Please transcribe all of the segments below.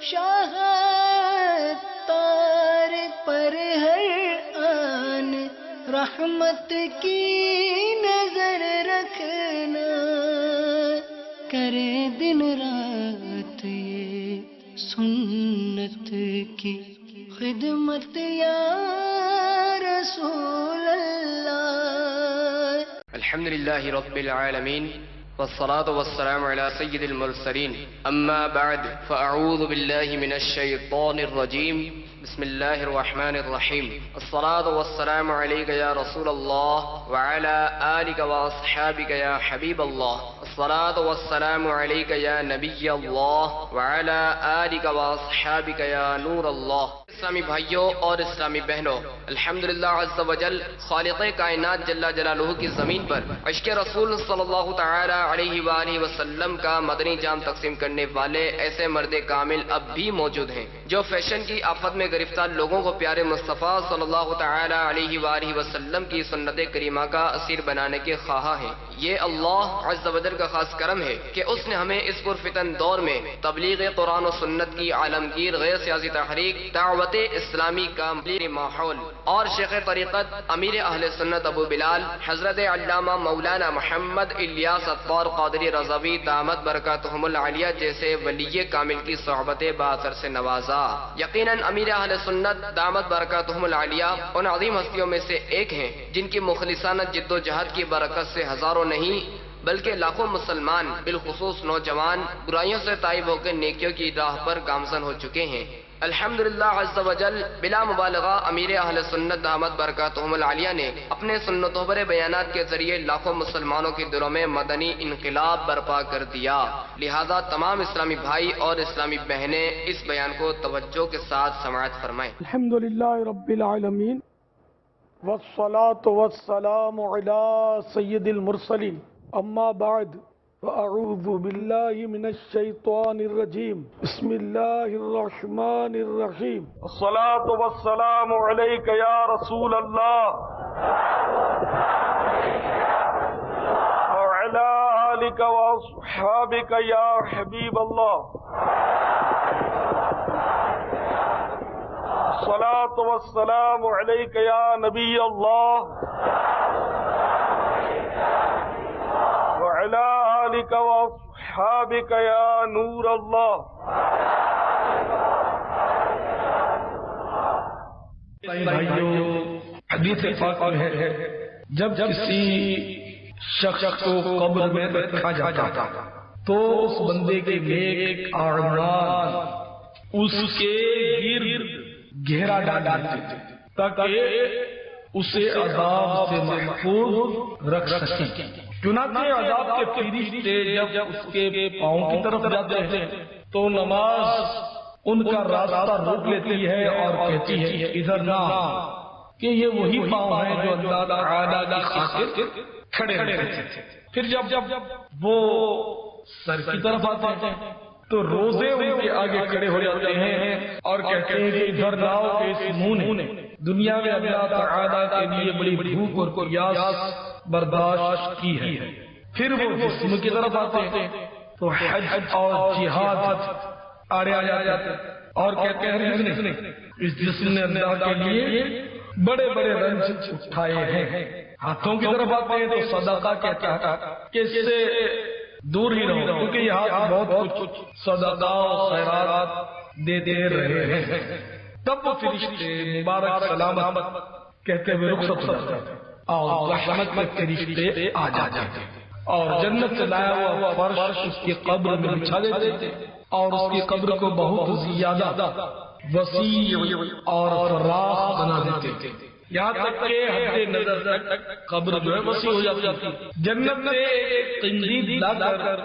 شاہ تار پر ہر آن رحمت کی نظر رکھنا، کرے دن رات یہ سنت کی خدمت یا رسول اللہ۔ الحمدللہ رب العالمین والصلاة والسلام على سید المرسلین، اما بعد فاعوذ باللہ من الشیطان الرجیم، بسم اللہ الرحمن الرحیم۔ الصلاة والسلام علیک یا رسول اللہ وعلى آلک واصحابک یا حبیب اللہ، الصلاة والسلام علیک یا نبی اللہ وعلى آلک واصحابک یا نور اللہ۔ اسلامی بھائیوں اور اسلامی بہنوں، الحمدللہ عز و جل خالق کائنات جل جلالہ کی زمین پر عشق رسول صلی اللہ تعالی علیہ وآلہ وسلم کا مدنی جام تقسیم کرنے والے ایسے مرد کامل اب بھی موجود ہیں جو فیشن کی آفت میں گرفتار لوگوں کو پیارے مصطفیٰ صلی اللہ تعالی علیہ وآلہ وسلم کی سنت کریمہ کا اسیر بنانے کے خواہاں ہیں۔ یہ اللہ عز و جل کا خاص کرم ہے کہ اس نے ہمیں اس پرفتن دور میں تبلیغ قرآن و سنت کی عالمگیر غیر سیاسی تحریک دعوت اسلامی کا ماحول اور شیخ طریقت امیر اہل سنت ابو بلال حضرت علامہ مولانا محمد الیاس اطوار قادری رضوی دامت برکاتہم العالیہ جیسے ولی کامل کی صحبت باثر سے نوازا۔ یقیناً امیر اہل سنت دامت برکاتہم العالیہ ان عظیم ہستیوں میں سے ایک ہیں جن کی مخلصانہ جد و جہد کی برکت سے ہزاروں نہیں بلکہ لاکھوں مسلمان بالخصوص نوجوان برائیوں سے تائب ہو کے نیکیوں کی راہ پر گامزن ہو چکے ہیں۔ الحمدللہ عز و جل بلا مبالغہ امیر اہل سنت دامت برکاتہم العالیہ نے اپنے سنتوں پر بیانات کے ذریعے لاکھوں مسلمانوں کے دلوں میں مدنی انقلاب برپا کر دیا۔ لہذا تمام اسلامی بھائی اور اسلامی بہنیں اس بیان کو توجہ کے ساتھ سماعت فرمائیں۔ الحمدللہ رب العالمین والصلاة والسلام علی سید المرسلین، اما بعد فاعوذ باللہ من الشیطان الرجیم، بسم اللہ الرحمن الرحیم۔ الصلاة والسلام علیک یا رسول اللہ وعلی آلک واصحابک یا حبیب اللہ، الصلاة والسلام علیک یا نبی اللہ وعلی آلک واصحابک یا نور اللہ۔ بھائیو، حدیث پاک میں ہے جب کسی شخص کو قبر میں رکھا جاتا تو اس بندے کے نیک اعمال اس کے گرد گھیرا ڈالتے تھے تاکہ اسے عذاب سے محفوظ رکھ سکیں۔ چنانچہ عذاب کے فرشتے جب اس کے پاؤں کی طرف جاتے ہیں تو نماز ان کا راستہ روک لیتی ہے اور کہتی ہے ادھر نہ، کہ یہ وہی پاؤں ہیں جو اللہ تعالیٰ کی خاطر کھڑے رہتے تھے۔ پھر جب وہ سر کی طرف آتے ہیں تو روزے ان کے آگے کھڑے ہو جاتے ہیں اور کہتے ہیں کہ ادھر لاؤ کہ اس منہ نے دنیا میں اللہ تعالیٰ کے لیے بڑی بھوک اور پیاس برداشت کی ہے۔ پھر وہ جسم کی طرف آتے ہیں تو حج اور جہاد آڑے آ جاتے ہیں اور کہتے ہیں اس جسم نے اللہ کے لیے بڑے بڑے رنج اٹھائے ہیں۔ ہاتھوں کی طرف آتے ہیں تو صدقہ کہتا ہے کہ اس سے دور ہی رہو کیونکہ یہ ہاتھ بہت کچھ صدقہ و خیرات دیتے رہے ہیں۔ تب وہ فرشتے مبارک سلامت کہتے ہوئے رخصت ہو جاتے ہیں اور رحمت کے فرشتے آ جاتے ہیں اور جنت سے لایا ہوا فرش اس کی قبر میں بچھا دیتے ہیں اور اس کی قبر کو بہت زیادہ وسیع اور فراخ بنا دیتے ہیں، یہاں تک کہ حد نظر تک قبر جو ہے وسیع ہو جاتی ہے۔ جنت سے ایک قندیل لا کر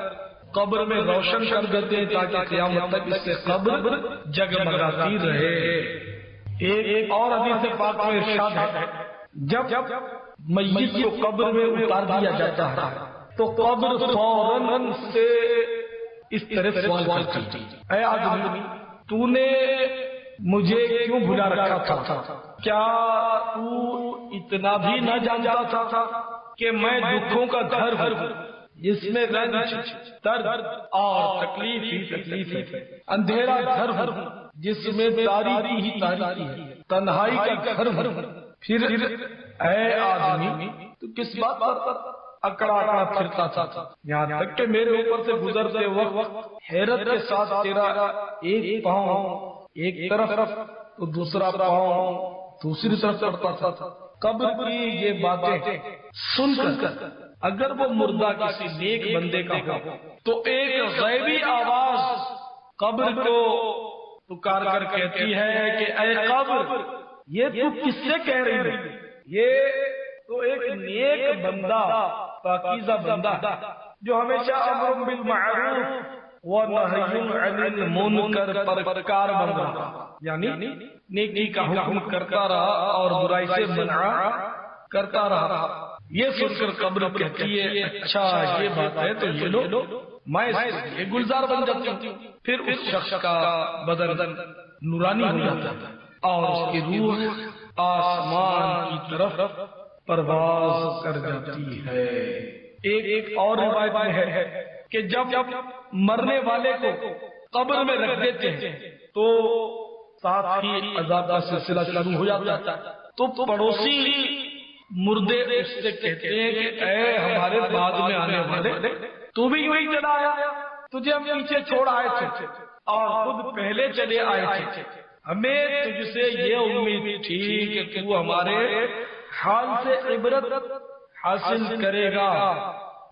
قبر میں روشن کر دیتے ہیں تاکہ قیامت تک اس سے قبر جگمگاتی رہے۔ ایک اور حدیث پاک میں ارشاد ہے جب میت کو قبر میں اتار دیا جاتا ہے تو قبر فوراً سے اس طرح سوال کرتی ہے، اے آدمی تو نے مجھے کیوں بھلا رکھا تھا؟ کیا تو اتنا بھی نہ جانتا تھا کہ میں دکھوں کا گھر ہوں، جس میں رنج، درد اور تکلیف ہی تکلیف ہے، اندھیرا گھر جس میں تاریکی ہی تاریکی ہے، تنہائی کا گھر پھر اے آدمی تو کس بات پر اکڑا اکڑا پھرتا تھا، یہاں تک کہ میرے اوپر سے گزرتے وقت حیرت کے ساتھ تیرا ایک پاؤں ایک طرف تو دوسرا پاؤں دوسری طرف پڑتا تھا۔ قبر کی یہ باتیں سن کر اگر وہ مردہ کسی نیک بندے کا ہو تو ایک غیبی آواز قبر کو پکار کر کہتی ہے کہ اے قبر، یہ تو کس سے کہہ رہی ہے؟ یہ تو ایک نیک بندہ، پاکیزہ بندہ جو ہمیشہ امر بالمعروف ونہی عن المنکر پر کار بن رہا، یعنی نیکی کا حکم کرتا رہا اور برائی سے منع کرتا رہا۔ یہ سن کر قبر کہتی ہے اچھا یہ بات ہے تو یہ لو میں یہ گلزار بن جاتی ہوں۔ پھر اس شخص کا بدن نورانی ہو جاتا ہے اور اس کی روح آسمان کی طرف پرواز کر جاتی ہے۔ ایک اور روایت میں ہے کہ جب مرنے والے کو قبر میں رکھ دیتے ہیں تو ساتھ ہی عذاب کا سلسلہ شروع ہو جاتا ہے، تو پڑوسی مردے اس سے کہتے ہیں کہ اے ہمارے بعد میں آنے والے، تو بھی یوں ہی چلا آیا، تجھے ہم پیچھے چھوڑ آئے تھے اور خود پہلے چلے آئے تھے، ہمیں تجھ سے یہ امید تھی کہ تو ہمارے حال سے عبرت حاصل کرے گا،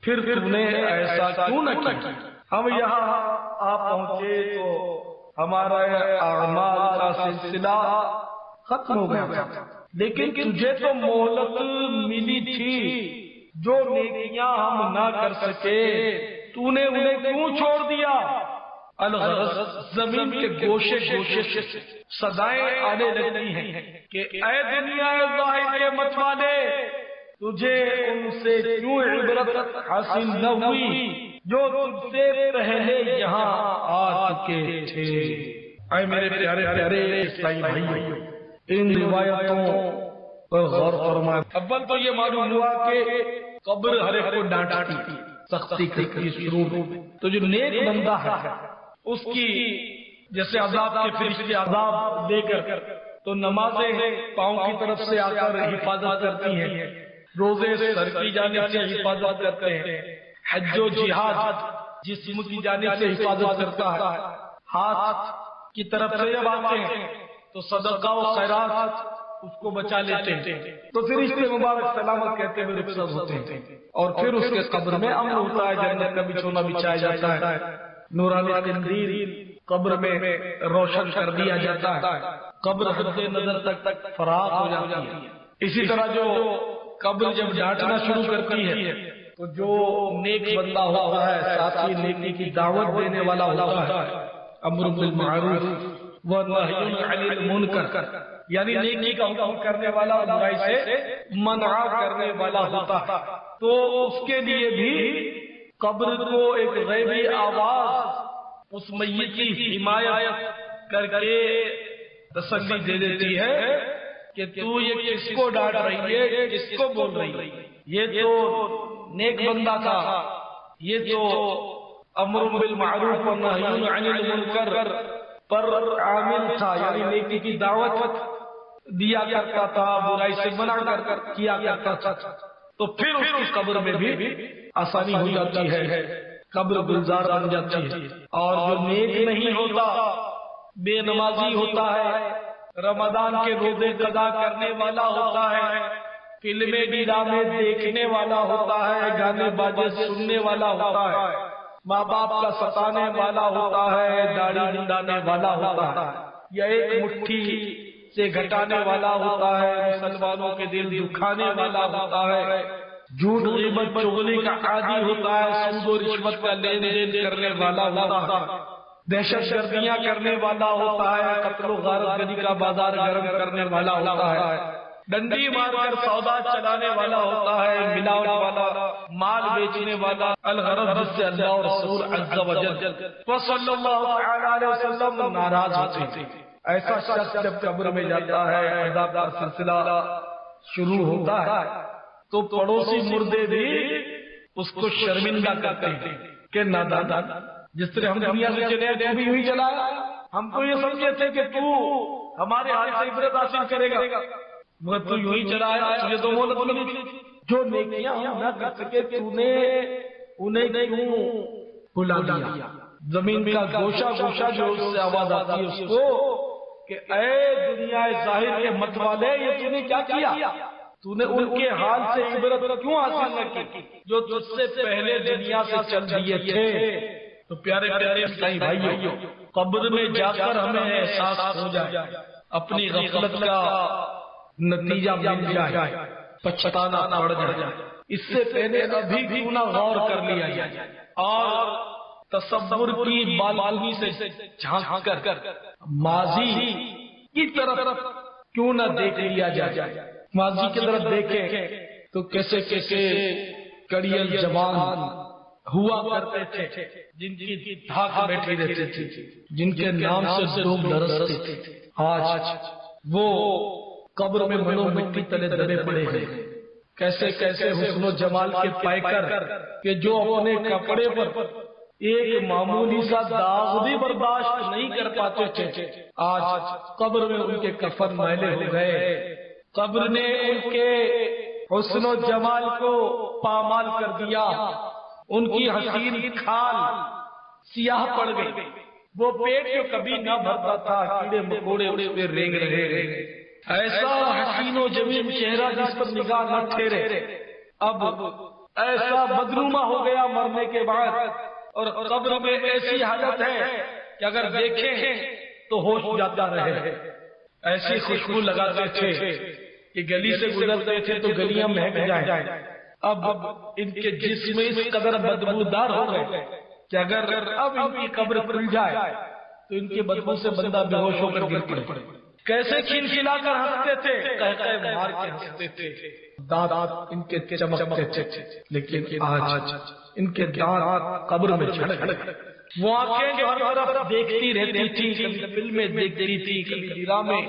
پھر تم نے ایسا کیوں نہ کیا؟ ہم یہاں آ پہنچے تو ہمارا اعمال کا سلسلہ ختم ہو گیا، لیکن تجھے تو مہلت ملی تھی، جو نیکیاں ہم نہ کر سکے تو نے انہیں کیوں چھوڑ دیا؟ الغرض زمین کے گوشے گوشے سے صدائیں آنے لگتی ہیں کہ اے دنیا ظاہر کے مت والے، تجھے ان سے کیوں عبرت حاصل نہ ہوئی جو تجھ سے پہلے یہاں آ چکے تھے۔ اے میرے پیارے پیارے اسلامی بھائیو، ان روایتوں پر غور فرمائیں۔ اول تو یہ معلوم ہوا کہ قبر ہر ایک کو ڈانٹتی، سختی کرتی شروع، تو جو نیک بندہ ہے اس کی جیسے عذاب کے فرشتے عذاب دے کر تو نمازیں پاؤں کی طرف سے آ کر حفاظت کرتی ہیں، روزے سر کی جانب سے حفاظت کرتے ہیں، حج و جہاد جسم کی جانب سے حفاظت کرتا ہے، ہاتھ کی طرف سے جب آتے ہیں تو صدقہ و خیرات اس کو بچا لیتے ہیں، تو پھر اس سے مبارک سلامت کہتے ہوئے رخصت ہوتے ہیں، اور پھر اس کے قبر میں امن ہوتا ہے، جنت کا بچھونا بچھایا جاتا ہے، نورانی قندیل قبر میں روشن کر دیا جاتا ہے، قبر حد نظر تک فراغ ہو جاتی ہے۔ اسی طرح جو قبر جب ڈانٹنا شروع کرتی ہے تو جو نیک بندہ ہوتا ہے ساتھ ہی نیکی کی دعوت دینے والا ہوتا ہے، امر بالمعروف ونہی عن المنکر، یعنی نیکی کا حکم کرنے والا اور برائی سے منع کرنے والا ہوتا ہے، تو اس کے لیے بھی قبر کو ایک غیبی آواز اس میت کی حمایت کر کے تسلی دے دیتی ہے کہ تو یہ کس کو ڈانٹ رہی ہے، کس کو بول رہی ہے، یہ تو نیک بندہ تھا، یہ تو امر بالمعروف ونہی عن المنکر پر عامل تھا، یعنی نیکی کی دعوت دیا کرتا تھا، برائی سے منع کر کیا کرتا تھا، تو پھر اس کی قبر میں بھی آسانی ہو جاتی ہے، قبر گلزار بن جاتی ہے۔ اور جو نیک نہیں ہوتا، بے نمازی ہوتا ہے، رمضان کے روزے قضا کرنے والا ہوتا ہے، فلمیں ڈرامے دیکھنے والا ہوتا ہے، گانے باجے سننے والا ہوتا ہے، ماں باپ کا ستانے والا ہوتا ہے، داڑھی منڈانے والا ہوتا ہے، یا ایک مٹھی سے گھٹانے والا ہوتا ہے، مسلمانوں کے دل دکھانے والا ہوتا ہے، جھوٹ غیبت چغلی کا عادی ہوتا ہے، سود و رشوت کا لین دین کرنے والا ہوتا ہے، دہشت گردیاں کرنے والا ہوتا ہے، قتل و غارت گری کا بازار گرم کرنے والا ہوتا ہے، ڈنڈی مار کر سودا چلانے والا ہوتا ہے، ملاوٹ والا، مال بیچنے والا، الغرض جس سے اللہ اور رسول عز و جل صلی اللہ علیہ وسلم ناراض ہوتے ہیں۔ ایسا شخص جب قبر میں جاتا ہے، عذاب کا سلسلہ شروع ہوتا ہے، تو پڑوسی مردے بھی اس کو شرمندہ کرتے ہیں کہ نادان، جس طرح ہم دنیا سے چلے تو بھی یوں ہی چلا، ہم تو یہ سمجھے تھے کہ تو ہمارے حال سے عبرت حاصل کرے گا، مگر تو یوں ہی چلا ہے، تجھے تو مہلت ملی تھی، جو نیکیاں ہم نہ کر سکے تو نے انہیں کیوں بلا دیا؟ زمین کا گوشہ گوشہ جو اس سے آواز آتی ہے اس کو کہ اے دنیا ظاہر کے مت والے، یہ تو نے کیا کیا؟ تو نے ان کے حال سے عبرت کیوں حاصل نہ کی جو تجھ سے پہلے دنیا سے چل دیے تھے؟ تو پیارے پیارے اسلامی بھائیوں، قبر میں جا کر ہمیں احساس ہو جائے، اپنی غفلت کا نتیجہ مل جائے، پچھتانا پڑ جائے، اس سے پہلے ابھی کیوں نہ غور کر لیا جائے اور تصور کی بالکونی سے جھانک کر ماضی کی طرف کیوں نہ دیکھ لیا جائے؟ ماضی کی طرف دیکھیں تو کیسے کیسے کڑیل جوان ہوا کرتے تھے، جن کی دھاک بیٹھی رہتی تھی، جن کے نام سے لوگ لرزتے تھے، آج وہ قبر میں منو مٹی تلے دبے پڑے ہیں۔ کیسے کیسے حسن و جمال کے پائے کر کہ جو اپنے کپڑے پر ایک معمولی سا داغ بھی برداشت نہیں کر پاتے تھے، آج قبر میں ان کے کفن میلے ہو گئے، قبر نے ان کے حسن و جمال کو پامال کر دیا، ان کی حسین کھال سیاہ پڑ گئی، وہ پیٹ جو کبھی نہ بھرتا تھا کیڑے مکوڑے اس پہ رینگ رہے ہیں، ایسا حسین و جمیل چہرہ جس پر نگاہ نہ ٹھہرے اب ایسا بدنما ہو گیا مرنے کے بعد، اور قبر میں ایسی حالت ہے کہ اگر دیکھیں تو ہوش جاتا رہے، ایسی خوشبو لگاتے تھے کہ گلی سے گزرتے تھے تو گلیاں مہک جائیں، اب ان کے جسم اس قدر بدبودار ہو گئے کہ اگر اب ان کی قبر کھل جائے تو ان کی بدبو سے بندہ بے ہوش ہو کر گر پڑے۔ کیسے کھلکھلا کر ہنستے تھے، قہقہ مار کے ہنستے تھے، دانت ان کے چمکتے تھے، لیکن آج ان کے دانت قبر میں جھڑ گئے، وہ آنکھیں جو ہر طرف دیکھتی رہتی تھی، کبھی فلمیں دیکھتی تھی، کبھی ڈرامے،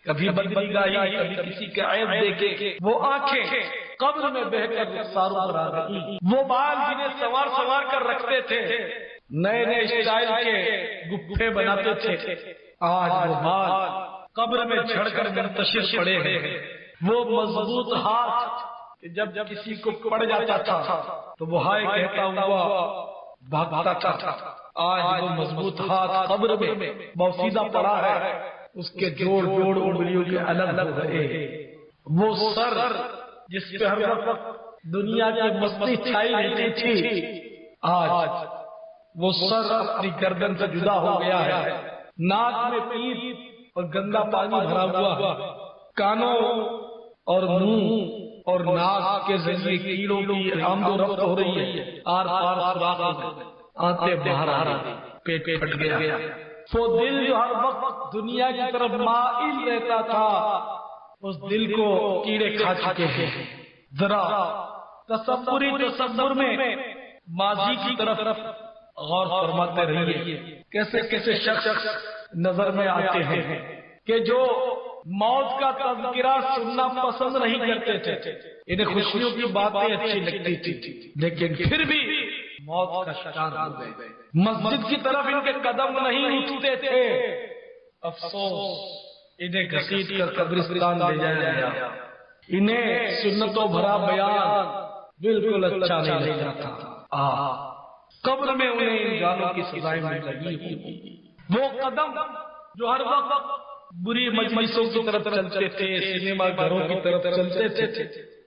کبھی بدنگاہی، کبھی کسی کا عیب دیکھے، وہ آنکھیں قبر میں بہہ کر رخساروں پر آ گئی، وہ بال جنہیں سوار سوار کر رکھتے تھے، نئے نئے اسٹائل کے گپھے بناتے تھے، آج وہ بال قبر میں جھڑ کر منتشر پڑے ہیں، وہ مضبوط ہاتھ کہ جب کسی کو پڑ جاتا تھا تو وہ ہائے کہتا ہوا بھاگتا تھا، آج وہ مضبوط ہاتھ قبر میں موسیدہ پڑا ہے، اس کے جوڑ جوڑ انگلیوں کے الگ ہو گئے، وہ سر جس پہ ہر وقت دنیا کی مستی چھائی رہتی تھی، آج وہ سر اپنی گردن سے جدا ہو گیا ہے، ناک میں پیپ اور گندا پانی بھرا ہوا، کانوں اور منہ اور ناک کے ذریعے کیڑوں کی آمد و رفت ہو رہی ہے، آر پار سوراخ ہو گئے، آنتیں باہر آ رہی، پیٹ پھٹ گیا، وہ دل جو ہر وقت دنیا کی طرف مائل رہتا تھا اس دل کو کیڑے کھا چکے ہیں۔ ذرا تصور میں ماضی کی طرف غور فرماتے رہیے، کیسے کیسے شخص نظر میں آتے ہیں کہ جو موت کا تذکرہ سننا پسند نہیں کرتے تھے، انہیں خوشیوں کی باتیں اچھی لگتی تھی، لیکن پھر بھی موت کا شکار ہو گئے، مسجد کی طرف ان کے قدم نہیں اٹھتے تھے، افسوس انہیں گھسیٹ کر قبرستان لے جایا گیا، انہیں سنتوں بھرا بیان بالکل اچھا نہیں لگتا تھا، قبر میں انہیں ان گانوں کی سزائیں مل رہی ہوگی، وہ قدم جو ہر وقت بری مجلسوں کی طرف چلتے تھے، سینما گھروں کی طرف چلتے تھے،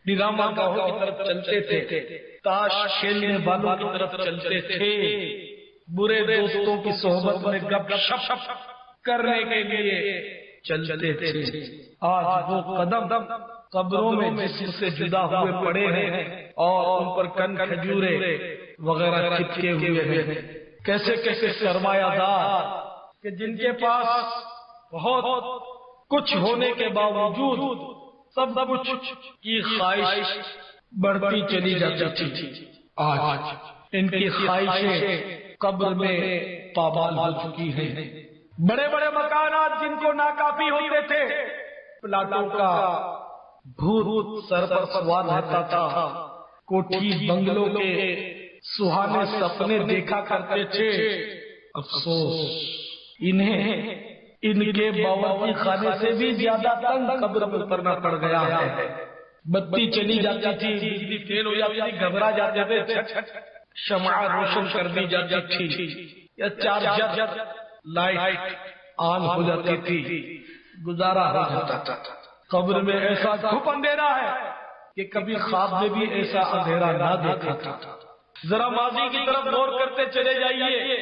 ڈرامہ گاہوں کی طرف چلتے تھے، تاش کھیلنے والوں کی طرف چلتے تھے، برے دوستوں کی صحبت میں گپ شپ کرنے کے لیے چلتے تھے، آج وہ قدم قبروں میں جسم سے جدا ہوئے پڑے ہیں اور ان پر کن کھجورے وغیرہ چپکے ہوئے ہیں، کیسے کیسے سرمایہ دار کہ جن کے پاس بہت کچھ ہونے کے باوجود سب کچھ کی خواہش بڑھتی چلی جاتی تھی، آج ان کی خواہشیں قبر میں پامال ہو چکی ہیں، بڑے بڑے مکانات جن کو ناکافی ہوتے تھے، پلاٹوں کا بھوت سر پر سوار رہتا تھا، کوٹھی بنگلوں کے سہانے سپنے دیکھا کرتے تھے، افسوس انہیں ان کے باورچی خانے سے بھی زیادہ تنگ قبر میں اترنا پڑ گیا ہے۔ بتی چلی جاتی تھی، بجلی فیل ہو جاتی تھی، گھبرا جاتے تھے، شمع روشن کر دی جاتی تھی یا چارجر لائٹ آن ہو جاتی تھی، گزارا ہو جاتا تھا۔ قبر میں ایسا گھپ اندھیرا ہے کہ کبھی خواب میں بھی ایسا اندھیرا نہ دیکھا تھا۔ ذرا ماضی کی طرف غور کرتے چلے جائیے،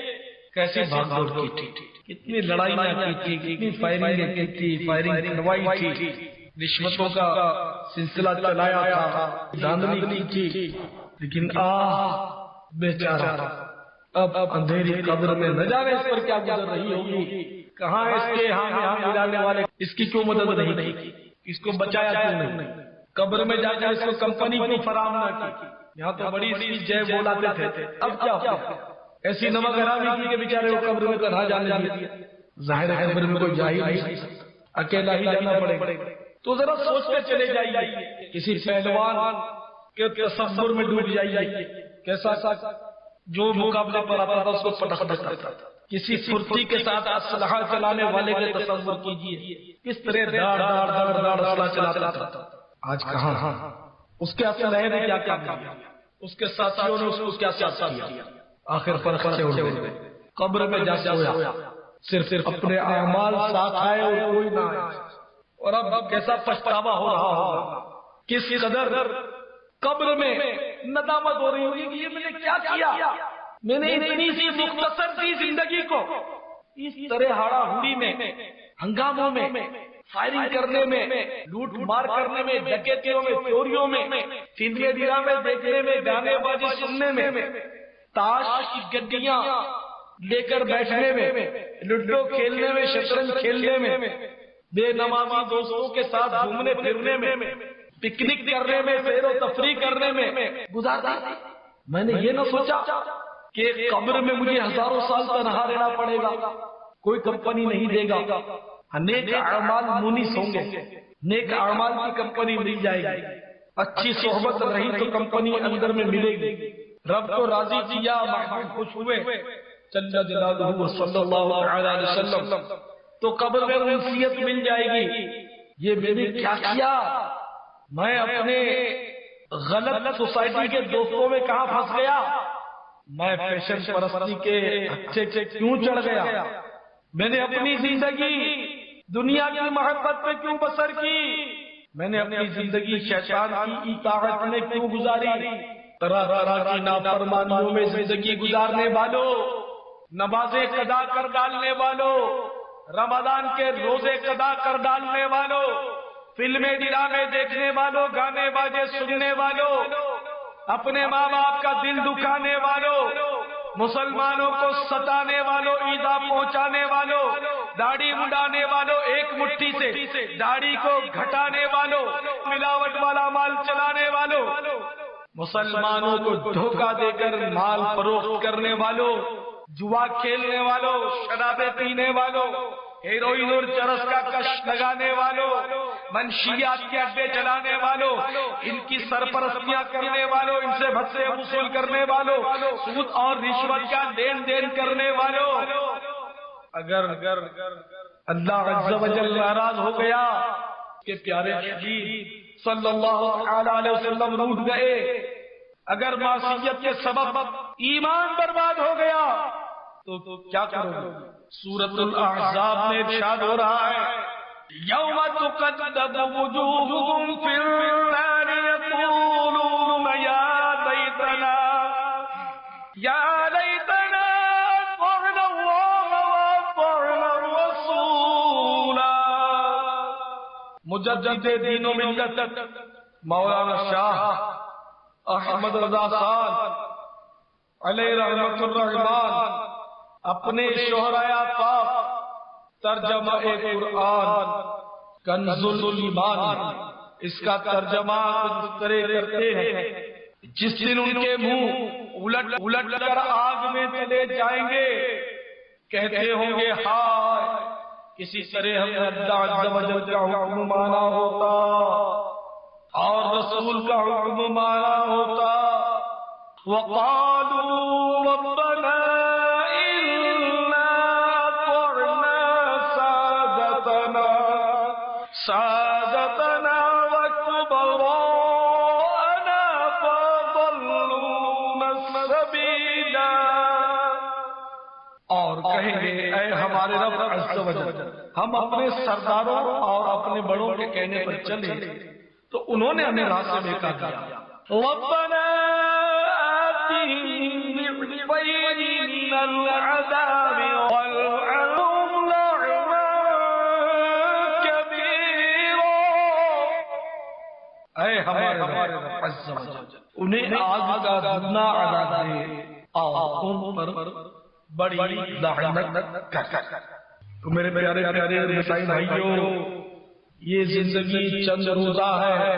کیسی بھاگ دوڑ کی تھی، کتنی لڑائیاں کی تھی، کتنی فائرنگیں کی تھی، فائرنگ کروائی تھی، رشوتوں کا سلسلہ چلایا تھا، دھاندلی کی تھی، لیکن بیچارہ اب اندھیری قبر میں نہ جانے اس پر کیا گزر رہی ہوگی، کہاں اس کے یہاں ملانے والے اس کی کیوں مدد نہیں کی، اس کو بچایا کیوں نہیں، قبر میں جا کر اس کو کمپنی کیوں فراہم نہ کی، یہاں تو بڑی سی جے بولاتے تھے، اب کیا ہوا، ایسی نمک حرامی کی کہ بیچارے وہ قبر میں تنہا جانے دیا، ظاہر ہے قبر میں کوئی جا ہی نہیں سکتا، اکیلا ہی جانا پڑے گا۔ تو ذرا سوچتے چلے جائیے، کسی پہلوان کے تصور میں ڈوب جائیے، کیسا جو مقابلے پر آتا تھا اس کو پٹخ دیتا تھا، کسی پھرتی کے ساتھ اسلحہ چلانے والے کے تصور کیجیے، کس طرح داڑ داڑ داڑ اسلحہ چلاتا تھا، آج کہاں، اس کے اسلحے نے کیا کیا، اس کے ساتھیوں نے اس کو کیا کیا، آخر پر سے اٹھ گئے، قبر میں جا سویا، صرف اپنے اعمال ساتھ آئے اور کوئی نہ آئے، اور اب کیسا پچھتاوا ہو رہا ہوگا، کس قدر قبر میں ندامت ہو رہی ہوگی کہ یہ میں نے کیا کیا، میں نے اتنی سی مختصر سی زندگی کو اس طرح ہاڑا ہوڑی میں، ہنگاموں میں، فائرنگ کرنے میں، لوٹ مار کرنے میں، ڈکیتیوں میں، چوریوں میں، فلمیں ڈرامے دیکھنے میں، گانے بازی سننے میں، تاش کی گڈیاں لے کر بیٹھنے میں، لڈو کھیلنے میں، شطرنج کھیلنے میں، بے نمازی دوستوں کے ساتھ گھومنے پھرنے میں، پکنک کرنے میں، سیر و تفریح کرنے میں گزار دی۔ میں نے یہ نہ سوچا کہ قبر میں مجھے ہزاروں سال تنہا رہنا پڑے گا، کوئی کمپنی نہیں دے گا، نیک اعمال مونس ہوں گے، نیک اعمال کی کمپنی مل جائے گی، اچھی صحبت رہی تو کمپنی اندر میں ملے گی، رب کو راضی کیا، محبوب خوش ہوئے جل جلالہ صلی اللہ علیہ وسلم، تو قبر میں انسیت مل جائے گی۔ یہ میں نے کیا کیا، میں اپنے غلط سوسائٹی کے دوستوں میں کہاں پھنس گیا، میں فیشن پرستی کے اچھے کیوں چڑھ گیا، میں نے اپنی زندگی دنیا کی محبت پہ کیوں بسر کی، میں نے اپنی زندگی شیطان کی اطاعت میں کیوں گزاری، طرح طرح کی نافرمانیوں میں زندگی گزارنے والوں، نمازیں قضا کر ڈالنے والوں، رمضان کے روزے قضا کر ڈالنے والوں، فلمیں ڈرامے دیکھنے والوں، گانے باجے سننے والوں، اپنے ماں باپ کا دل دکھانے والوں، مسلمانوں کو ستانے والوں، ایذا پہنچانے والوں، داڑھی مڈانے والوں، ایک مٹھی سے داڑھی کو گھٹانے والوں، ملاوٹ والا مال چلانے والوں، مسلمانوں کو دھوکہ دے کر مال فروخت کرنے والوں، جوا کھیلنے والوں، شرابیں پینے والوں، ہیروئن اور چرس کا کش لگانے والوں، منشیات کے اڈے چلانے والوں، ان کی سرپرستیاں کرنے والوں، ان سے بھتے وصول کرنے والوں، سود اور رشوت کا لین دین کرنے والوں، اگر اللہ عز و جل ناراض ہو گیا کہ پیارے حبیب صلی اللہ علیہ وسلم روٹھ گئے، اگر معصیت کے سبب ایمان برباد ہو گیا تو کیا کرو گے؟ سورۃ الاحزاب میں ارشاد ہو رہا ہے، یوم تقلب وجوہہم فی النار یقولون یا لیتنا اطعنا اللہ واطعنا الرسول۔ مجدد دین و ملت مولانا شاہ احمد رضا صاحب علیہ رحمت الرحمن اپنے شہرائے پاک ترجمہ قرآن کنز الایمان اس کا ترجمہ اس طرح کرتے ہیں، جس دن ان کے منہ الٹ کر آگ میں چلے جائیں گے، کہتے ہوں گے ہائے کسی طرح ہم نے اللہ عز و جل کا حکم مانا ہوتا، اور رسول کا حکم مانا ہوتا وَقَالُوا رَبَّنَا إِنَّا أَطَعْنَا سَادَتَنَا وَكُبَرَاءَنَا فَأَضَلُّونَا السَّبِيلَا. اور کہیں گے اے ہمارے رب عز و جل، ہم اپنے سرداروں اور اپنے بڑوں کے کہنے پر چلے تو انہوں نے ہمیں راہ سے بہکا دیا. ربنا آتِهِمْ ضِعْفَيْنِ مِنَ الْعَذَابِ وَالْعَنْهُمْ لَعْنًا كَبِيرًا. اے ہمارے رب عز و جل، انہیں آگ کا دگنا عذاب دے اور ان پر بڑی لعنت کر. تو میرے پیارے پیارے مسائل بھائیوں، یہ زندگی چند روزہ ہے،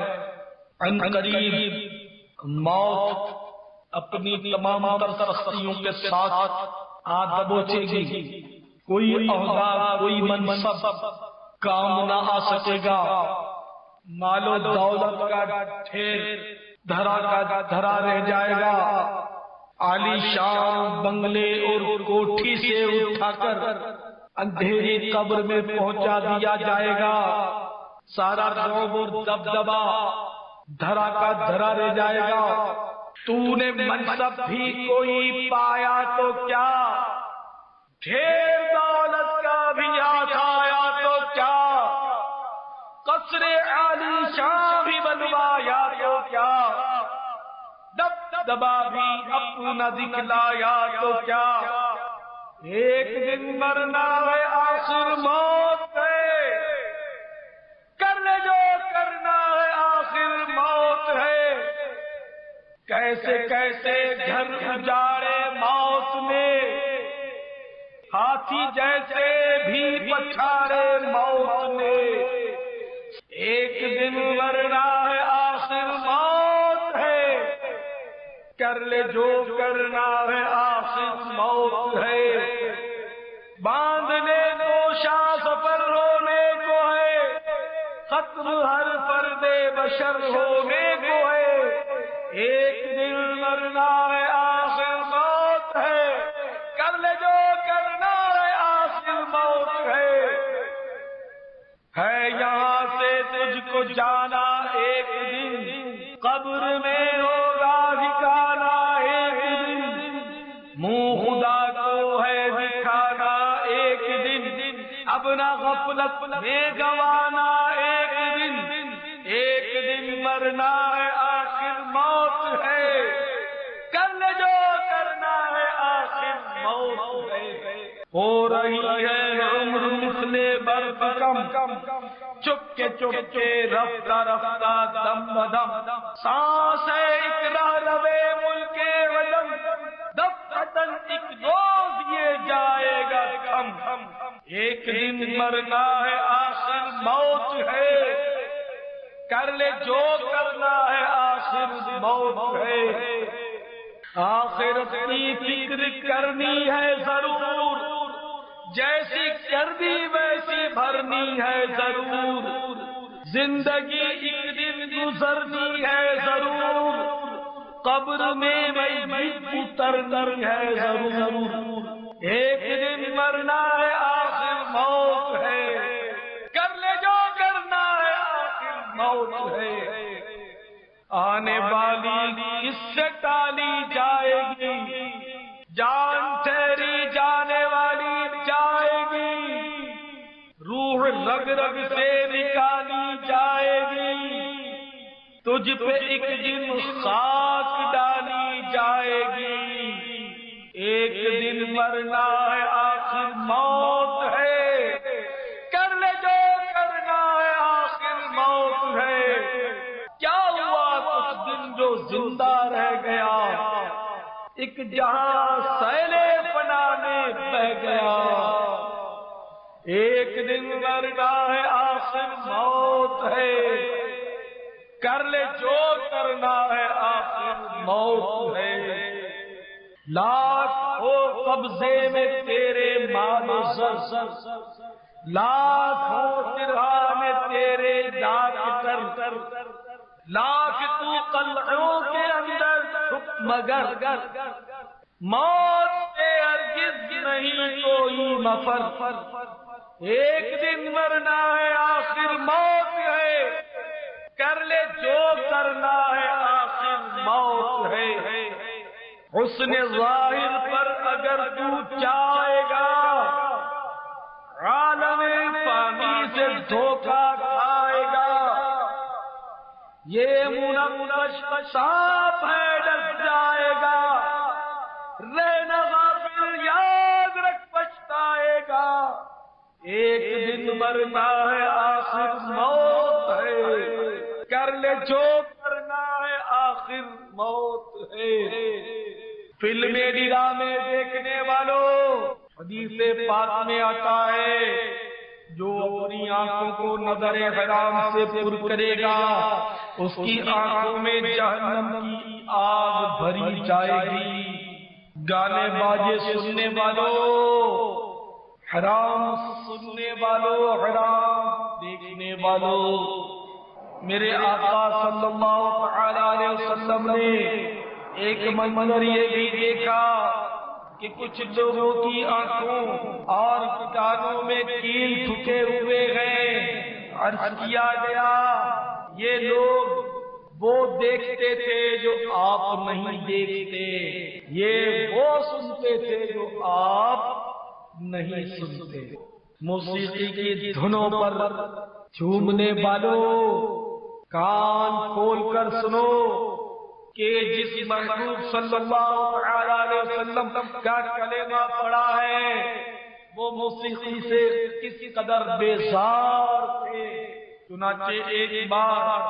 عن قریب موت اپنی تمام تر سختیوں کے ساتھ آ دبوچے گی. کوئی عہدہ، کوئی منصب کام نہ آ سکے گا. مال و دولت کا ڈھیر دھرا کا دھرا رہ جائے گا. عالی شان بنگلے اور کوٹھی سے اٹھا کر اندھیری قبر میں پہنچا دیا جائے گا. سارا رعب اور دبدبا دھرا کا دھرا رہ جائے گا. تو نے منصب بھی کوئی پایا تو کیا، ڈھیر دولت کا بھی ہاتھ آیا تو کیا، قصر عالی شان بھی بنوایا تو کیا، دبدبا بھی اپنا دکھلایا تو کیا. ایک دن مرنا ہے، آخر موت ہے. کر لے جو کرنا ہے، آخر موت ہے. کیسے کیسے گھر اجاڑے موت نے، ہاتھی جیسے بھی پچھاڑے موت نے. ایک دن مرنا ہے، آخر موت ہے. کر لے جو کرنا ہے، آخر موت ہے. باندھنے کو شاہ سفر ہونے کو ہے، ختم ہر فرد بشر ہونے کو ہے. ایک دن مرنا ہے، آخر موت ہے. کر لے جو کرنا ہے، آخر موت ہے. یہاں سے تجھ کو جانا ایک دن، قبر میں ہوگا ٹھکانا ایک دن. منہ خدا کو ہے دکھانا ایک دن، اپنا غفلت میں گوانا ایک دن. ایک دن مرنا ہے، آخر موت ہے. کر لے جو کرنا ہے، آخر موت ہے. ہو رہی ہے عمر مثل برف کم، چپکے چپکے رفتہ رفتہ دم بدم. سانس ہے ایک راہ روے ملک وطن، دفتن ایک روز یہ جائے گا کم. ایک دن مرنا ہے، آخر موت ہے. کر لے جو کرنا ہے، آخر موت ہے. آخرت کی فکر کرنی ہے ضرور، جیسی کردی ویسی بھرنی ہے ضرور. زندگی ایک دن گزرنی ہے ضرور، قبر میں اترنی ہے ضرور. ایک دن مرنا ہے، آخر موت ہے. کر لے جو کرنا ہے، آخر موت ہے. آنے والی کس سے ٹالی جائے گی، جان ٹھہری جانے والی جائے گی. روح رگ رگ سے نکالی جائے گی، تجھ پہ ایک دن خاک ڈالی جائے گی. ایک دن مرنا ہے، آخر موت ہے. کر لے جو کرنا ہے، آخر موت ہے. کیا ہوا کچھ دن جو زندہ رہ گیا، ایک جہاں سیلے فنا میں بہ گیا. ایک دن مرنا ہے، آخر موت ہے. کر لے جو کرنا ہے، آخر موت ہے. لاکھ ہو قبضے میں تیرے مال و زر، لاکھ ہو درہم میں تیرے ڈاک کر، لاکھ تو قلعوں کے اندر چھپ مگر موت سے ہرگز نہیں کوئی مفر، ایک دن مرنا ہے آخر موت ہے، کر لے جو کرنا ہے آخر موت ہے، حسن ظاہر پر اگر تو چاہے گا عالم فانی سے دھوکہ کھائے گا، یہ منقش سانپ ہے ڈس جائے گا، رہنا غافل یاد رکھ پچھتائے گا، ایک دن مرنا ہے آخر موت ہے، کر لے جو کرنا ہے آخر موت ہے۔ فلمیں ڈرامے دیکھنے والوں، حدیث پاک میں آتا ہے جو اپنی آنکھوں کو نظر حرام سے پر کرے گا اس کی آنکھوں میں جہنم کی آگ بھری جائے گی۔ گانے باجے سننے والوں، حرام سننے والوں، حرام دیکھنے والوں، میرے آقا صلی اللہ علیہ وسلم نے ایک منظر یہ بھی دیکھا کہ کچھ لوگوں کی آنکھوں اور کانوں میں کیل ٹھکے ہوئے ہیں۔ عرض کیا گیا یہ لوگ وہ دیکھتے تھے جو آپ نہیں دیکھتے، یہ وہ سنتے تھے جو آپ نہیں سنتے۔ موسیقی کی دھنوں پر جھومنے والوں، کان کھول کر سنو کہ جس محبوب صلی اللہ علیہ وسلم کا کلمہ پڑھا ہے وہ موسیقی سے کس قدر بیزار تھے۔ چنانچہ ایک بار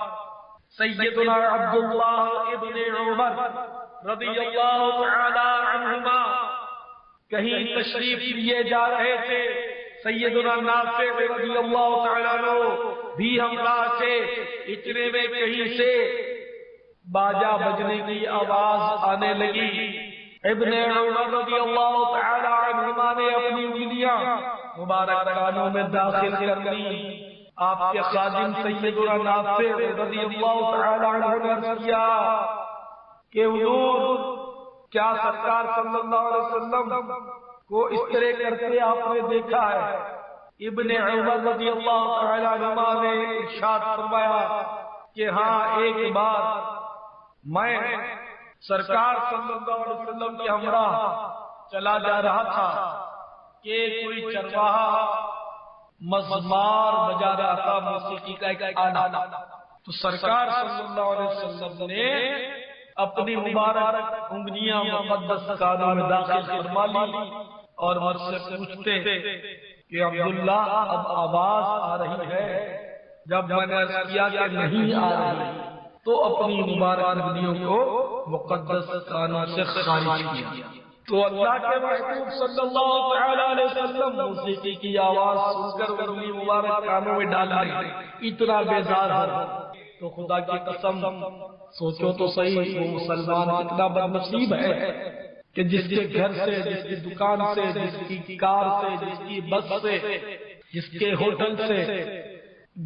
سیدنا عبداللہ ابن عمر رضی اللہ تعالی عنہما کہیں تشریف لیے جا رہے تھے، سیدنا نافع رضی اللہ تعالی عنہ بھی ہمراہ تھے، اتنے میں کہیں سے باجا بجنے کی آواز آنے لگی۔ ابن عمر رضی اللہ تعالی عنہما نے اپنی انگلیاں مبارک کانوں میں داخل کر لی۔ آپ کے خادم سیدنا نافع رضی اللہ تعالی عنہ نے عرض کیا کہ حضور کیا سرکار صلی اللہ علیہ وسلم کو اس طرح کرتے آپ نے دیکھا ہے؟ ابن عمر رضی اللہ تعالی عنہما نے ارشاد فرمایا کہ ہاں ایک بار میں سرکار صلی اللہ علیہ وسلم کے ہمراہ چلا جا رہا تھا کہ کوئی چرواہا مزمار بجا رہا تھا، موسیقی کا ایک آلہ، تو سرکار صلی اللہ علیہ وسلم نے اپنی مبارک انگلیاں مقدس کانوں میں داخل فرما لی اور مجھ سے پوچھتے کہ عبداللہ اب آواز آ رہی ہے؟ جب میں نے عرض کیا کہ نہیں آ رہی تو اپنی مبارک انگلیوں کو مقدس کانوں سے خارج کیا۔ تو اللہ کے محبوب صلی اللہ علیہ وسلم موسیقی کی آواز سن کر انگلی مبارک کانوں میں ڈال رہے، اتنا بیزار ہے تو خدا کی قسم سوچو تو صحیح وہ مسلمان اتنا بد نصیب ہے کہ جس کے گھر سے، جس کی دکان سے، جس کی کار سے، جس کی بس سے، جس کے ہوٹل سے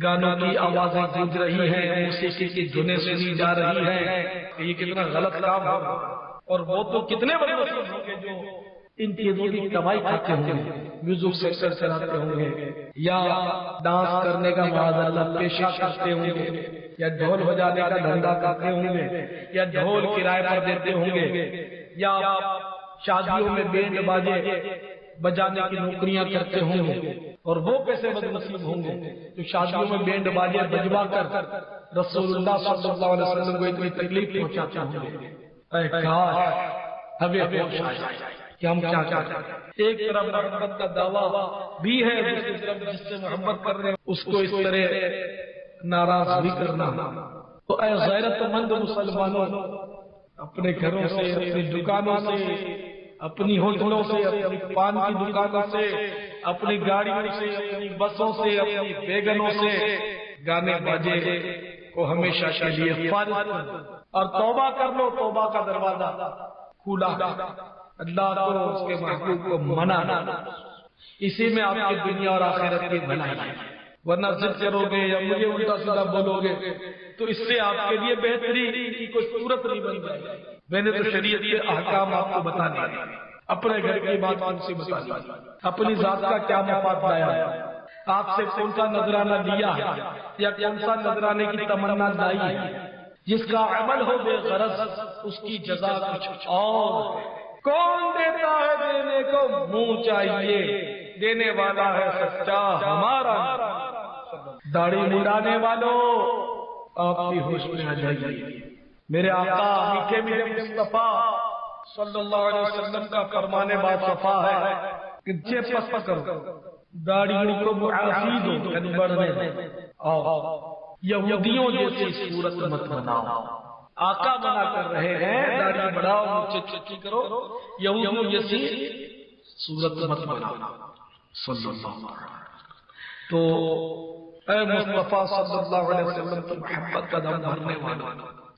گانوں کی آوازیں گونج رہی ہیں، موسیقی کی دھنیں سنی جا رہی ہیں، کہ یہ کتنا غلط کام ہے۔ اور وہ تو کتنے بڑے نصیب ہوں گے جو ان چیزوں کی کمائی کرتے ہوں گے، میوزک سیکٹر چلاتے ہوں گے، یا ڈانس کرنے کا معاذاللہ پیشہ کرتے ہوں گے، یا ڈھول بجانے کا دھندا کرتے ہوں گے، یا ڈھول کرائے پر دیتے ہوں گے، یا شادیوں میں بینڈ باجے بجانے کی نوکریاں کرتے ہوں گے۔ اور وہ کیسے بد نصیب ہوں گے جو شادیوں میں بینڈ باجے بجوا کر رسول اللہ صلی اللہ علیہ وسلم کو اتنی تکلیف پہنچاتے ہوں گے۔ اے کاش ہمیں ہوش آ جائے کہ ہم کیا کرتے ہیں۔ ایک طرف محبت کا دعویٰ بھی ہے، دوسری طرف جس سے محبت کر رہے ہیں اس کو اس طرح ناراض بھی کرنا۔ تو اے غیرت مند مسلمانوں، اپنے گھروں سے، اپنی دکانوں سے، اپنی ہوٹلوں سے، اپنی پان کی دکانوں سے، اپنی گاڑیوں سے، اپنی بسوں سے، اپنی ویگنوں سے گانے باجے کو ہمیشہ کے لیے فارغ کر دو اور توبہ کر لو۔ توبہ کا دروازہ کھلا، اللہ کو اس کے محبوب کو منع، اسی میں آپ کی دنیا اور آخرت کی بھلائی ہے۔ ورنہ ضد کرو گے یا مجھے الٹا سیدھا بولو گے تو اس سے آپ کے لیے بہتری کی کوئی صورت نہیں بن جائے گی۔ میں نے تو شریعت کے احکام آپ کو بتا دیے، اپنے گھر کی بات ان سے بتا دی، اپنی ذات کا کیا مفاد لایا ہے، آپ سے کون سا نذرانہ لیا ہے یا کون سا نذرانے کی تمنا لائی ہے۔ جس کا عمل ہو بے غرض اس کی جزا کچھ اور ہے۔ کون دیتا ہے دینے کو منہ چاہیے، دینے والا ہے سچا ہمارا۔ داڑھی مڈانے والوں آپ کی ہوش میں آ جائیے، میرے آقا میٹھے میٹھے مصطفیٰ صلی اللہ علیہ وسلم کا فرمان باصفا ہے کہ جیب پس کرو، داڑھی کو معافی دو، یعنی بڑھنے دو، یہودیوں جیسی صورت مت بناؤ۔ آقا منع کر رہے ہیں داڑھی بڑھاؤ مجھے چکی کرو، یہودیوں جیسی صورت مت بناؤ صلی اللہ علیہ وسلم۔ تو اے مصطفیٰ صلی اللہ علیہ وسلم کی محبت کا دم بھرنے والوں،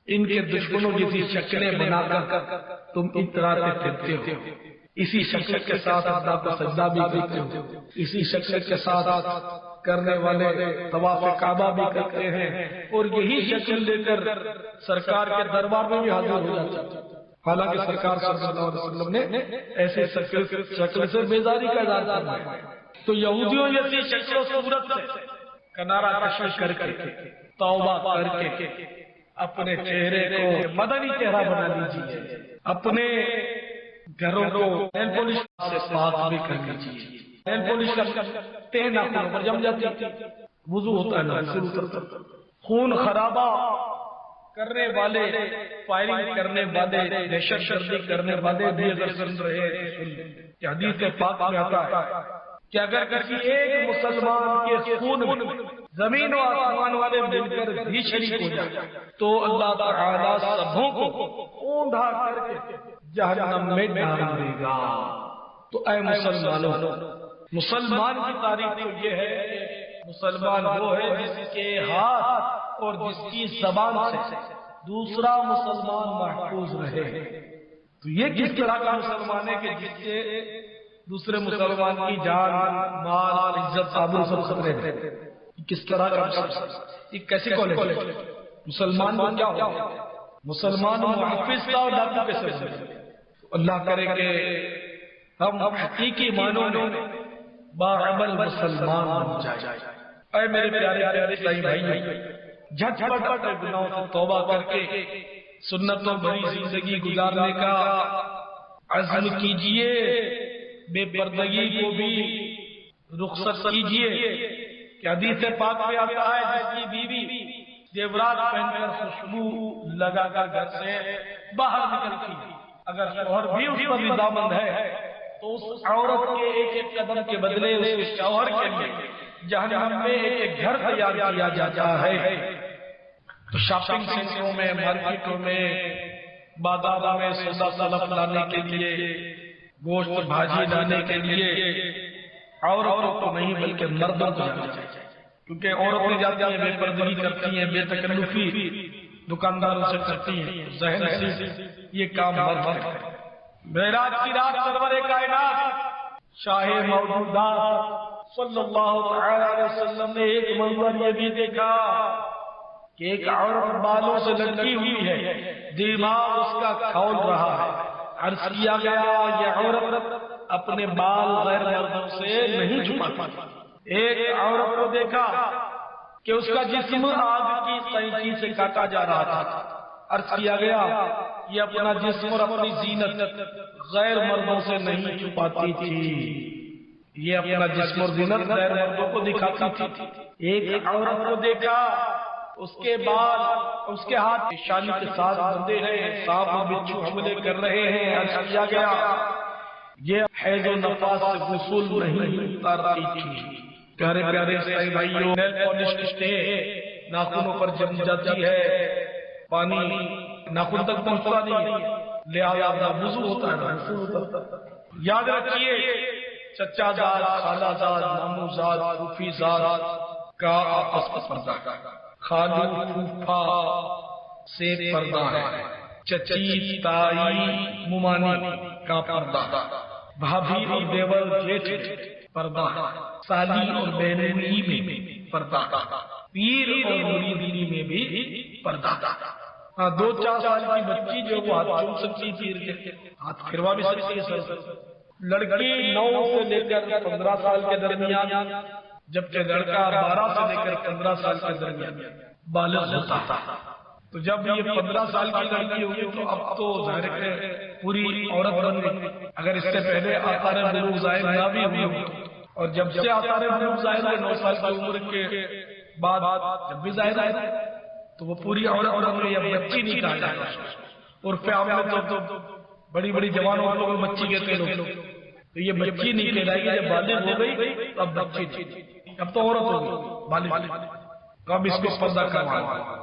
ان کے دشمنوں جیسی شکلیں بنا کر تم اتراتے پھرتے ہو، اسی شکل کے ساتھ اللہ کو سجدہ بھی کرتے ہو، اسی شکل کے ساتھ کرنے والے طواف کعبہ بھی کرتے ہیں، اور یہی شکل لے کر سرکار کے دربار میں بھی حاضر ہو جاتے ہیں۔ حالانکہ سرکار صلی اللہ علیہ وسلم نے ایسے شکل سے بیزاری کا اظہار فرمایا۔ تو یہودیوں جیسی شکل و صورت سے کنارہ کشی کر کے توبہ کر کے اپنے چہرے کو مدنی چہرہ بنا لیجیے، اپنے گھروں کو نیل پولش سے پاک بھی کر لیجیے۔ نیل پولش کا تہ ناخنوں پر جم جاتی ہے، وضو ہوتا ہے نا شروع کرتا، خون خرابہ کرنے والے، فائرنگ کرنے والے، دہشت گردی کرنے والے بھی اگر سن رہے ہیں، حدیث پاک میں آتا ہے کہ اگر کسی ایک مسلمان کے خون میں زمین و آسمان والے مل کر بھی شریک ہو جائے تو اللہ تعالیٰ سبوں کو اوندھا کر کے جہنم میں ڈال دے گا۔ تو اے مسلمانوں، مسلمان کی تعریف تو یہ ہے کہ مسلمان وہ ہے جس کے ہاتھ اور جس کی زبان سے دوسرا مسلمان محفوظ رہے۔ تو یہ کس طرح کا مسلمان ہے کہ جس سے دوسرے مسلمان کی جان، مال، عزت، آبرو سب خطرے میں؟ کس طرح کا یہ کیسے کالج؟ مسلمان کو کیا ہو؟ مسلمان محافظ کا اور ڈاکو کے سب۔ اللہ کرے کہ ہم حقیقی معنوں میں باعمل مسلمان بن جائے۔ اے میرے پیارے پیارے اسلامی بھائی، جھٹ پٹ گناہوں سے توبہ کر کے سنتوں بھری زندگی گزارنے کا عزم کیجئے، بے پردگی کو بھی رخصت کیجئے۔ کہ حدیث پاک میں آتا ہے جس کی بیوی زیورات پہن کر خوشبو لگا کر گھر سے باہر نکلتی ہے، اگر شوہر بھی اس پر رضامند ہے تو اس عورت کے ایک ایک قدم کے بدلے اس کے شوہر کے لیے جہنم میں ایک ایک گھر تیار کیا جاتا ہے۔ تو شاپنگ سینٹروں میں، مارکیٹوں میں، بازاروں میں سودا سلف لانے کے لیے، گوشت بھاجی لانے کے لیے عورتوں کو نہیں بلکہ مردوں کو جانا چاہیے، کیونکہ عورتیں جاتی ہیں بے پردگی کرتی ہیں، بے تکلفی دکانداروں سے کرتی ہیں، ذہن سے یہ کام مرد کرتے ہیں۔ معراج کی رات سرور کائنات شاہ موجودات صلی اللہ علیہ وسلم نے ایک منظر یہ بھی دیکھا کہ ایک عورت بالوں سے لٹکی ہوئی ہے، دماغ اس کا کھول رہا ہے۔ عرض کیا گیا یہ عورت اپنے بال غیر مردوں سے نہیں چھپاتی۔ ایک عورت کو دیکھا کہ اس کا جسم آگ کی قینچی سے کاٹا جا رہا تھا۔ عرض کیا گیا یہ اپنا جسم اور اپنی زینت غیر مردوں سے نہیں چھپاتی تھی، یہ اپنا جسم اور زینت غیر مردوں کو دکھاتی تھی۔ ایک عورت کو دیکھا اس کے بعد اس کے ہاتھ پیشانی کے ساتھ بندھے ہیں، سانپ اور بچھو حملے کر رہے ہیں۔ عرض کیا گیا یہ حیض و نفاس سے غسل نہیں اتارتی تھی۔ پیارے پیارے اسلامی بھائیوں، نیل پالش سے ناخنوں پر جم جاتی ہے، پانی ناخن تک پہنچتا نہیں، لہذا وضو ہوتا ہے۔ یاد رکھیے چچا زاد، خالہ زاد، مامو زاد، پھوپھی زاد کا آپس میں پردہ ہے، خالو پھوپھا سے پردہ ہے، چچی تائی ممانی کا پردہ، بھابھی اور دیور جیٹھ پردہ، سالی اور بہنوئی میں پردہ، پیر اور مریدی میں بھی پردہ۔ ہاں 2-4 سال کی بچی جو وہ ہاتھ چوم سکتی پیر کے، ہاتھ پھروا بھی سکتی ہے سر۔ لڑکی 9 سے لے کر 15 سال کے درمیان، جبکہ لڑکا 12 سے لے کر 15 سال کے درمیان بالغ ہوتا تھا۔ تو جب یہ 15 سال کی لڑکی ہوگی تو اب تو ظاہر ہے پوری عورت بن گئی۔ اگر اس سے پہلے آثار بلوغ ظاہر نہ بھی ہوئی ہو، اور جب سے آثار بلوغ ظاہر ہوئے 9 سال کی عمر کے بعد جب بھی ظاہر آئے تو وہ پوری عورت بن گئی، اب بچی نہیں کہا جائے گا۔ اور پھر آپ نے تو بڑی بڑی جوان عورتوں کو بچی کہتے ہیں لوگ، تو یہ بچی نہیں کہلائے گی، جب بالغ ہو گئی تو اب بچی نہیں، اب تو عورت ہو گئی بالغ، تو اب اس کو پردہ کروانا۔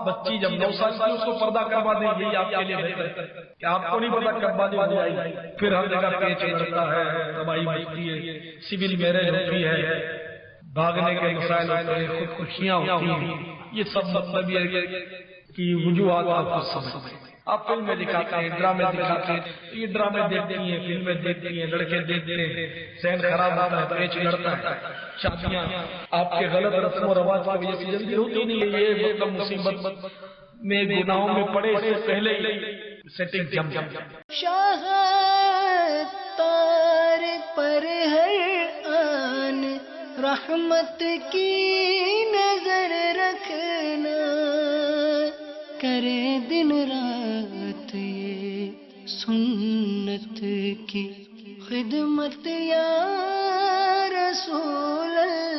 بچی جب 9 سال کی اس کو پردہ کروا دیں، یہی آپ کے لیے بہتر ہے کہ آپ کو نہیں پتا کب بالغ ہو جائے گی۔ پھر ہر جگہ پیچ لڑتا ہے، تباہی مچتی ہے، سول میرج ہوتی ہے، بھاگنے کے مسائل ہوتے ہیں، خودکشیاں ہوتی ہیں، یہ سب مطلب یہ کہ وجوہات آپ کو سمجھیں۔ آپ فلمیں دکھاتے ہیں، ڈرامے دکھاتے ہیں، یہ ڈرامے دیکھتی ہیں، فلمیں دیکھتی ہیں، لڑکے دیکھتے ہیں، ذہن خراب ہوتا ہے، پیچ لڑتا ہے، شادیاں آپ کے غلط رسم و رواج کی وجہ سے جلدی ہوتی نہیں ہے۔ یہ مطلب مصیبت میں گناہوں میں پڑے اس سے پہلے ہی سیٹنگ جم جم شاہ تار پر ہر آن رحمت کی نظر رکھنا، کرے دن رات یہ سنت کی خدمت یا رسول اللہ۔